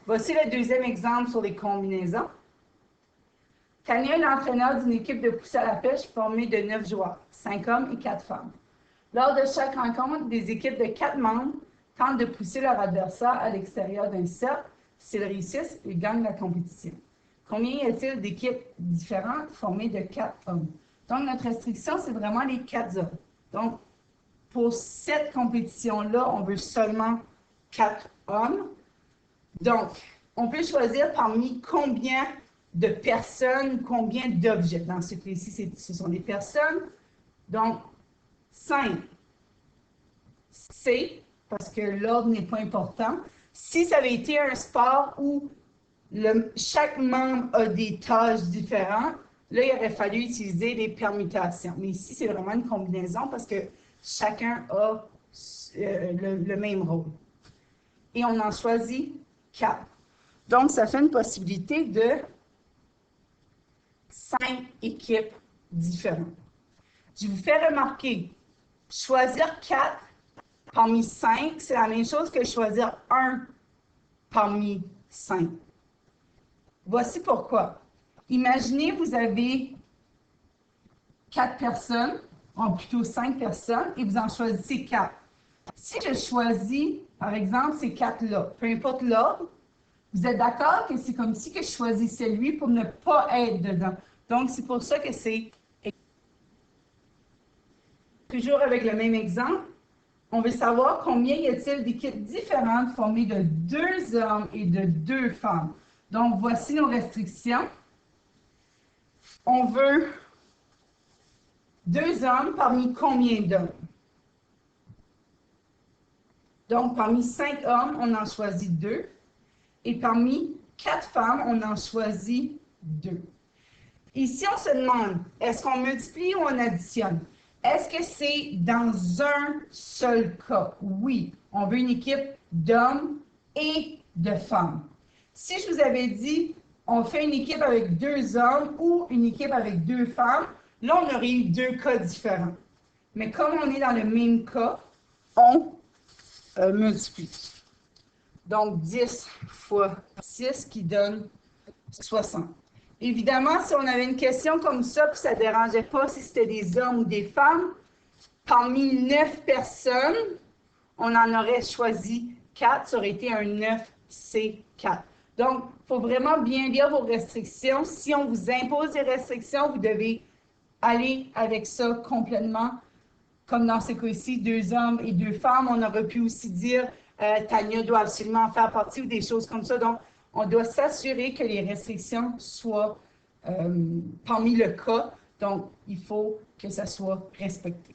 Voici le deuxième exemple sur les combinaisons. Tania est l'entraîneur d'une équipe de poussée à la pêche formée de 9 joueurs, 5 hommes et 4 femmes. Lors de chaque rencontre, des équipes de 4 membres tentent de pousser leur adversaire à l'extérieur d'un cercle. S'ils réussissent, ils gagnent la compétition. Combien y a-t-il d'équipes différentes formées de 4 hommes? Donc, notre restriction, c'est vraiment les 4 hommes. Donc, pour cette compétition-là, on veut seulement 4 hommes. Donc, on peut choisir parmi combien de personnes, combien d'objets. Dans ce cas-ci, ce sont des personnes. Donc, 5, C, parce que l'ordre n'est pas important. Si ça avait été un sport où chaque membre a des tâches différentes, là, il aurait fallu utiliser des permutations. Mais ici, c'est vraiment une combinaison parce que chacun a le même rôle. Et on en choisit 4. Donc, ça fait une possibilité de 5 équipes différentes. Je vous fais remarquer, choisir 4 parmi 5, c'est la même chose que choisir 1 parmi 5. Voici pourquoi. Imaginez, vous avez 4 personnes, ou plutôt 5 personnes, et vous en choisissez 4. Si je choisis, par exemple, ces 4-là, peu importe l'ordre, vous êtes d'accord que c'est comme si que je choisissais lui pour ne pas être dedans. Donc, c'est pour ça que c'est... Toujours avec le même exemple, on veut savoir combien y a-t-il d'équipes différentes formées de 2 hommes et de 2 femmes. Donc, voici nos restrictions. On veut 2 hommes parmi combien d'hommes? Donc, parmi 5 hommes, on en choisit 2. Et parmi 4 femmes, on en choisit 2. Ici, on se demande, est-ce qu'on multiplie ou on additionne? Est-ce que c'est dans un seul cas? Oui, on veut une équipe d'hommes et de femmes. Si je vous avais dit, on fait une équipe avec 2 hommes ou une équipe avec 2 femmes, là, on aurait eu 2 cas différents. Mais comme on est dans le même cas, on multiplie. Donc, 10 fois 6 qui donne 60. Évidemment, si on avait une question comme ça, puis ça ne dérangeait pas si c'était des hommes ou des femmes, parmi 9 personnes, on en aurait choisi 4, ça aurait été un 9C4. Donc, il faut vraiment bien lire vos restrictions. Si on vous impose des restrictions, vous devez aller avec ça complètement. Comme dans ce cas-ci, 2 hommes et 2 femmes, on aurait pu aussi dire Tania doit absolument faire partie ou des choses comme ça. Donc, on doit s'assurer que les restrictions soient parmi le cas. Donc, il faut que ça soit respecté.